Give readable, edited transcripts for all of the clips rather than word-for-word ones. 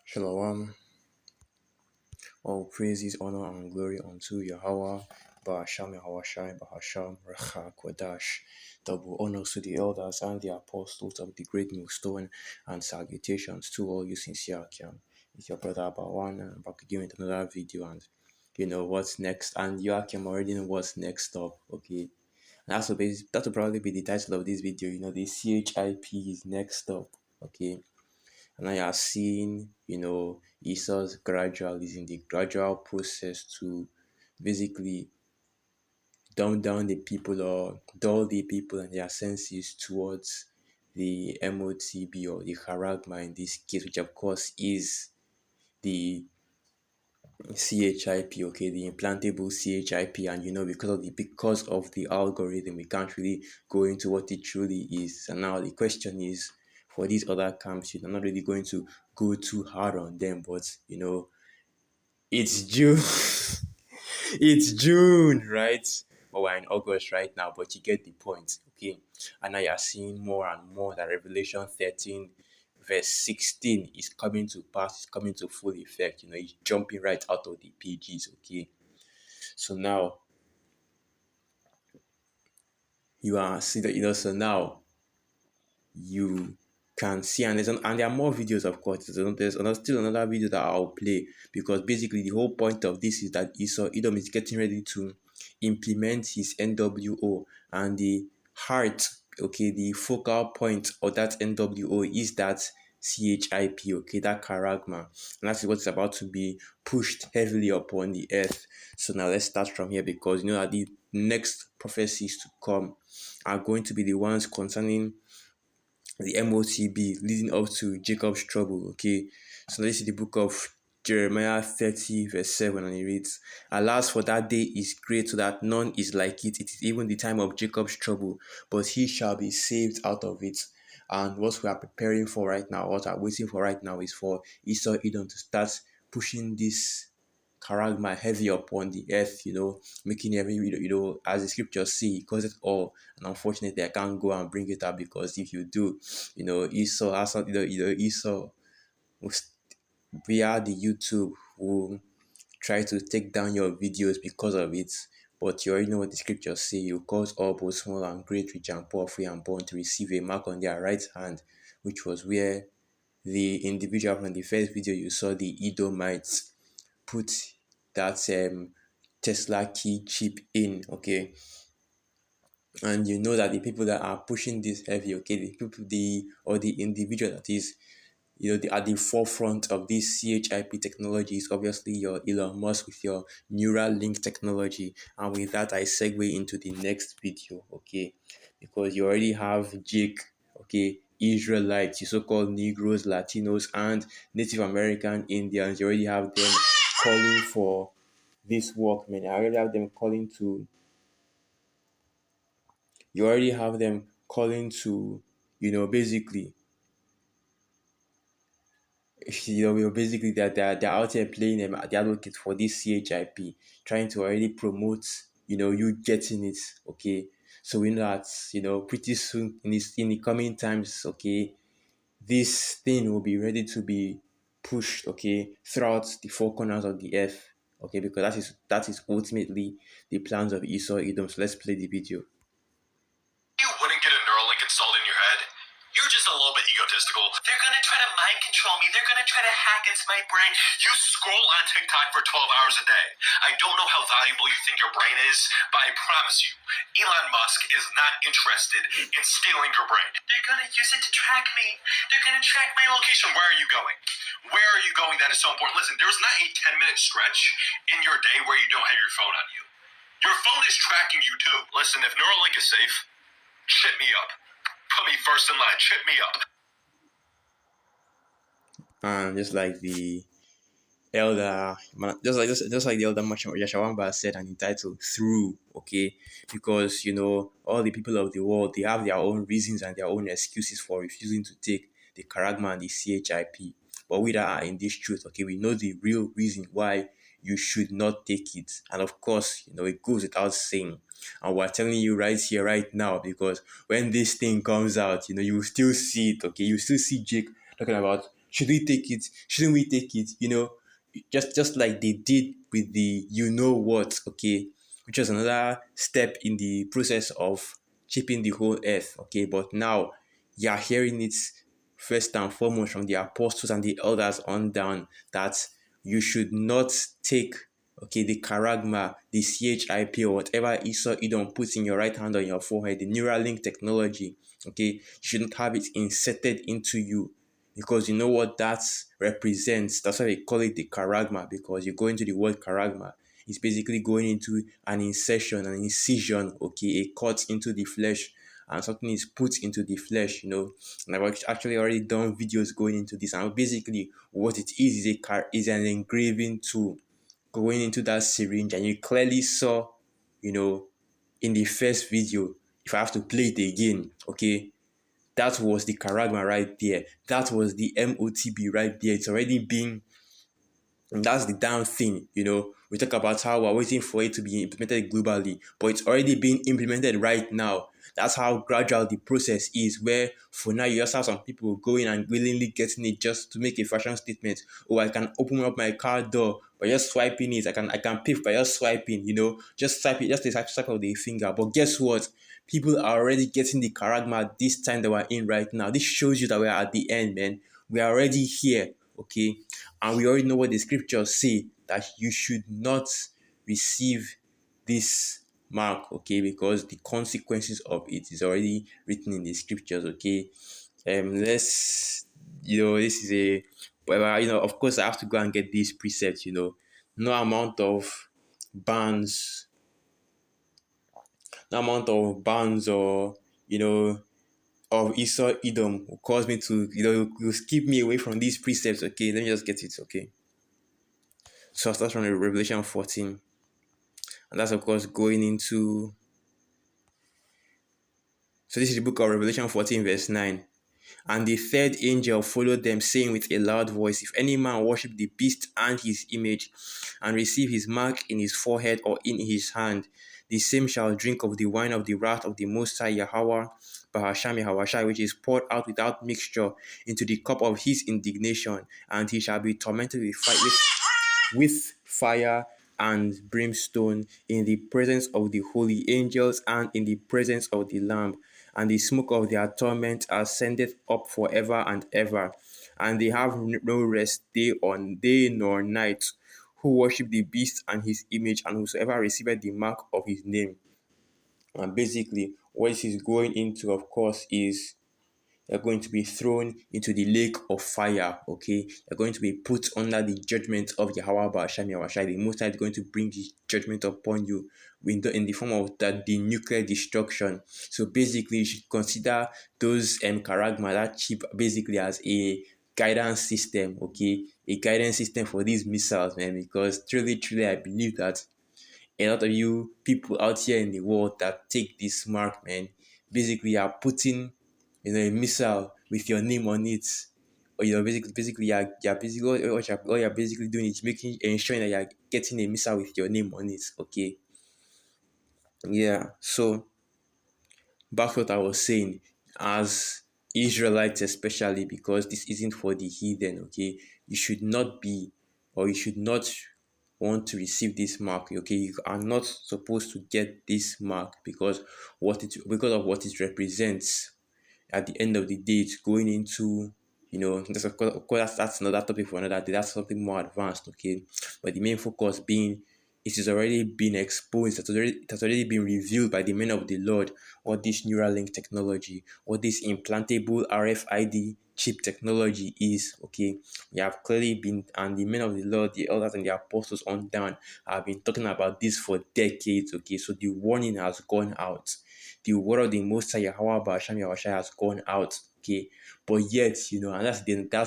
Shalom, all praises, honor, and glory unto Yahweh, Ba'asham Yahweh Bahasham Recha Kodash. Double honors to the elders and the apostles of the great millstone, and salutations to all you sincere Akiam. It's your brother Bawana, back again with another video, and you know what's next, and you Akiam already know what's next up, okay? And that will probably be the title of this video, you know, the CHIP is next up, okay? And I have seen, you know, Esau's gradual is in the gradual process to basically dumb down the people or dull the people and their senses towards the MOTB or the charagma in this case, which of course is the CHIP, okay, the implantable CHIP, and you know, because of the algorithm, we can't really go into what it truly is. And now the question is, for these other camps, I'm not really going to go too hard on them, but you know, it's June, it's June, right? But we're in August right now, but you get the point, okay? And now you're seeing more and more that Revelation 13 verse 16 is coming to pass, is coming to full effect. You know, it's jumping right out of the pages, okay? So now you are see that, you know, so now you can see, and there are more videos, of course. Still another video that I'll play, because basically the whole point of this is that Esau Edom is getting ready to implement his NWO, and the heart, okay, the focal point of that NWO is that CHIP, okay, that charagma, and that's what's about to be pushed heavily upon the earth. So now let's start from here, because you know that the next prophecies to come are going to be the ones concerning the MOTB leading up to Jacob's trouble. Okay, so this is the book of Jeremiah 30, verse 7, and it reads, Alas, for that day is great, so that none is like it. It is even the time of Jacob's trouble, but he shall be saved out of it. And what we are preparing for right now, what we are waiting for right now, is for Esau Edom to start pushing this charagma heavy upon the earth, you know, making every, you know, as the scriptures say, cause it all. And unfortunately, I can't go and bring it up, because if you do, you know, Esau has something, Esau will, via the YouTube, will try to take down your videos because of it. But you already know what the scriptures say: you cause all, both small and great, rich and poor, free and born, to receive a mark on their right hand, which was where the individual from the first video you saw, the Edomites, put that Tesla key chip in, okay? And you know that the people that are pushing this heavy, okay, the individual that is, you know, at the forefront of this CHIP technology is obviously your Elon Musk with your Neuralink technology. And with that, I segue into the next video, okay? Because you already have Jake, okay, Israelites, you so-called Negroes, Latinos, and Native American Indians. You already have them calling for this work, man. I already have them calling to you already have them calling to, you know, basically, basically they're out here playing them, the advocate for this CHIP, trying to already promote, you know, you getting it, okay? So we know that, you know, pretty soon in the coming times, okay, this thing will be ready to be pushed, okay, throughout the four corners of the earth, okay, because that is ultimately the plans of Esau Edom. So let's play the video. You wouldn't get a Neuralink installed in your head? You're just a little bit egotistical. They're gonna try to mind control me. They're gonna try to hack into my brain. You scroll on TikTok for 12 hours a day. I don't know how valuable you think your brain is, but I promise you, Elon Musk is not interested in stealing your brain. They're gonna use it to track me. They're gonna track my location. Where are you going? Where are you going? That is so important. Listen, there's not a 10-minute stretch in your day where you don't have your phone on you. Your phone is tracking you too. Listen, if Neuralink is safe, ship me up. Put me first in line. Ship me up. And just like the elder, just like the elder Yashawamba said, and entitled "Through," okay, because you know all the people of the world, they have their own reasons and their own excuses for refusing to take the charagma and the chip. But we that are in this truth, okay, we know the real reason why you should not take it. And of course, it goes without saying. And we're telling you right here, right now, because when this thing comes out, you will still see it, okay? You still see Jake talking about, should we take it? Shouldn't we take it? Just like they did with the what, okay? Which was another step in the process of chipping the whole earth, okay? But now you're hearing it first and foremost from the apostles and the elders on down that you should not take, okay, the charagma, the chip, or whatever Esau Edom puts in your right hand on your forehead, the Neuralink technology, okay, you shouldn't have it inserted into you, because you know what that represents. That's why they call it the charagma, because you go into the word charagma, it's basically going into an insertion, an incision, okay, a cut into the flesh, and something is put into the flesh, And I've actually already done videos going into this, and basically what it is is an engraving tool going into that syringe, and you clearly saw, in the first video, if I have to play it again, okay, that was the charagma right there. That was the MOTB right there. It's already been, and that's the damn thing. We talk about how we're waiting for it to be implemented globally, but it's already being implemented right now. That's how gradual the process is, where for now you just have some people going and willingly getting it just to make a fashion statement. Oh, I can open up my car door by just swiping it. I can pay by just swiping, just swipe it, just a swipe of the finger. But guess what? People are already getting the charagma this time that we're in right now. This shows you that we're at the end, man. We are already here, okay? And we already know what the scriptures say, that you should not receive this mark, okay, because the consequences of it is already written in the scriptures, okay. Let's, this is a, but of course I have to go and get these precepts. No amount of bans, no amount of bans, or of Esau Edom will cause me to, will keep me away from these precepts, okay. Let me just get it, okay. So I'll start from Revelation 14. And that's, of course, going into. So this is the book of Revelation 14, verse 9. And the third angel followed them, saying with a loud voice, if any man worship the beast and his image, and receive his mark in his forehead or in his hand, the same shall drink of the wine of the wrath of the Most High Yahweh, Bahasham Yahweh, which is poured out without mixture into the cup of his indignation, and he shall be tormented with fire and brimstone in the presence of the holy angels and in the presence of the Lamb, and the smoke of their torment ascendeth up forever and ever, and they have no rest day nor night, who worship the beast and his image, and whosoever receiveth the mark of his name. And basically, what this is going into, of course, is you're going to be thrown into the lake of fire, okay? You're going to be put under the judgment of Yahweh Ba'asham Yahweh. The Most High is going to bring the judgment upon you in the form of the nuclear destruction. So basically, you should consider those charagma, that chip, basically as a guidance system, okay? A guidance system for these missiles, man, because truly, truly, I believe that a lot of you people out here in the world that take this mark, man, basically are putting, a missile with your name on it. Or basically you're basically all you're basically doing is ensuring that you're getting a missile with your name on it. Okay. Yeah. So back to what I was saying, as Israelites especially, because this isn't for the heathen, okay, you should not be, or you should not want to receive this mark, okay. You are not supposed to get this mark because of what it represents. At the end of the day, it's going into, that's of course that's another topic for another day. That's something more advanced, okay. But the main focus being, it has already been exposed, it has already been revealed by the men of the Lord, what this Neuralink technology, what this implantable RFID chip technology is, okay. We have clearly been, and the men of the Lord, the elders and the apostles on down, have been talking about this for decades, okay. So the warning has gone out. The word of the Most High Yahweh Ba'asham Yahweh has gone out, okay. But yet, and that's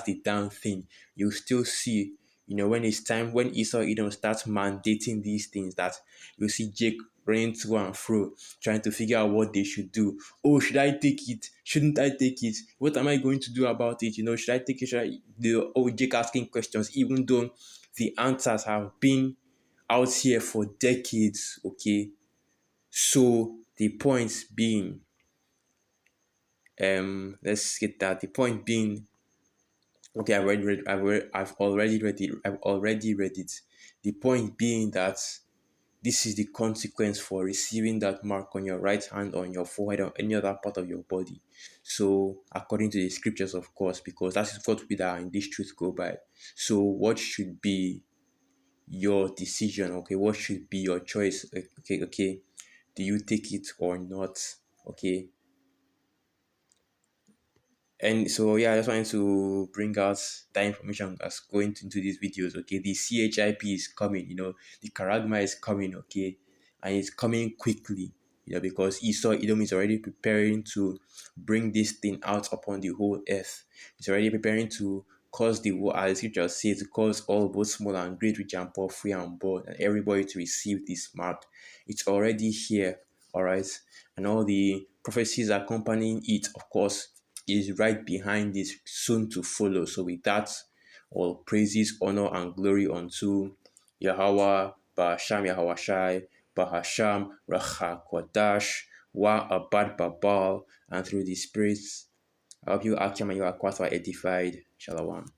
the damn thing. You still see, when it's time, when Esau Edom starts mandating these things, that you see Jake running to and fro, trying to figure out what they should do. Oh, should I take it? Shouldn't I take it? What am I going to do about it? Should I take it? Should I? Jake asking questions, even though the answers have been out here for decades. Okay, so the point being, let's get that. The point being, okay, I've already read it. The point being that this is the consequence for receiving that mark on your right hand, on your forehead, or any other part of your body. So, according to the scriptures, of course, because that is what we that in this truth go by. So, what should be your decision? Okay, what should be your choice? Okay. Do you take it or not? Okay, and so yeah, I just wanted to bring out that information that's going into these videos. Okay, the CHIP is coming, the Karagma is coming, okay, and it's coming quickly, because Esau Edom is already preparing to bring this thing out upon the whole earth. It's already preparing to cause the war, as the scripture says, to cause all, both small and great, rich and poor, free and bond, and everybody to receive this mark. It's already here, all right, and all the prophecies accompanying it, of course, is right behind this, soon to follow. So with that, all praises, honor, and glory unto Yahweh, Bahasham Yahweh Bahasham Racha Kodash, Wa Abad Babal, and through the spirits, I hope you Akim and you are quite edified. Shalom.